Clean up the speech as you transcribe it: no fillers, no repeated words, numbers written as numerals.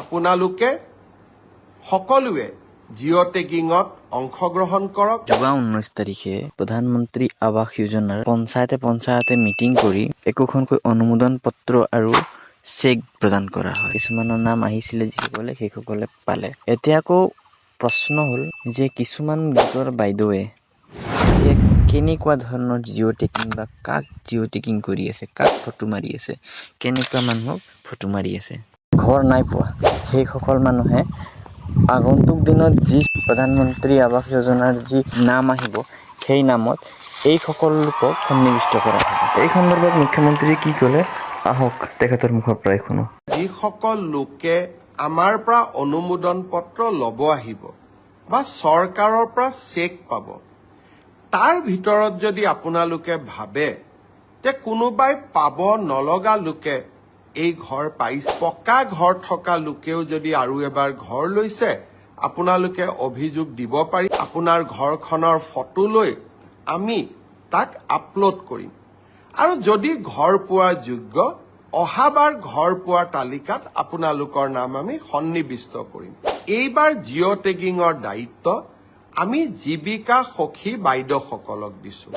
আপোনালোকে সকলোৱে জিঅ' টেগিঙত অংশগ্ৰহণ কৰক। যোৱা 19 তাৰিখে প্ৰধানমন্ত্ৰী আৱাস যোজনাৰ পঞ্চায়তে মিটিং কৰি একোখনকৈ অনুমোদন পত্ৰ আৰু চেক প্ৰদান কৰা হয়। কিছুমানৰ নাম আহিছিলে যিসকলে সেইসকলে পালে। এতিয়া আকৌ প্ৰশ্ন হ'ল যে কিছুমান গোটৰ বাইদেৱে কেনেকুৱা ধৰণৰ জিঅ' টেকিং বা কাক জিঅ' টেকিং কৰি আছে, কাক ফটো মাৰি আছে, কেনেকুৱা মানুহক ফটো মাৰি আছে। ঘৰ নাই পোৱা সেইসকল মানুহে আগন্তুক দিনত যি প্ৰধানমন্ত্ৰী আৱাস যোজনাৰ যি নাম আহিব সেই নামত এই সকলো লোকক সন্নিৱিষ্ট কৰা হ'ব। এই সন্দৰ্ভত মুখ্যমন্ত্ৰীয়ে কি ক'লে আহক তেখেতৰ মুখৰ পৰাই শুনো। যিসকল লোকে আমাৰ পৰা অনুমোদন পত্ৰ ল'ব আহিব বা চৰকাৰৰ পৰা চেক পাব, তাৰ ভিতৰত যদি আপোনালোকে ভাবে যে কোনোবাই পাব নলগা লোকে এই ঘৰ পাইছে, পকা ঘৰ থকা লোকেও যদি আৰু এবাৰ ঘৰ লৈছে, আপোনালোকে অভিযোগ দিব পাৰি। আপোনাৰ ঘৰখনৰ ফটো লৈ আমি তাক আপলোড কৰিম আৰু যদি ঘৰ পোৱাৰ যোগ্য, অহাবাৰ ঘৰ পোৱাৰ তালিকাত আপোনালোকৰ নাম আমি সন্নিৱিষ্ট কৰিম। এইবাৰ জিঅ' টেগিঙৰ দায়িত্ব আমি জীৱিকা সখী বাইদেউসকলক দিছো।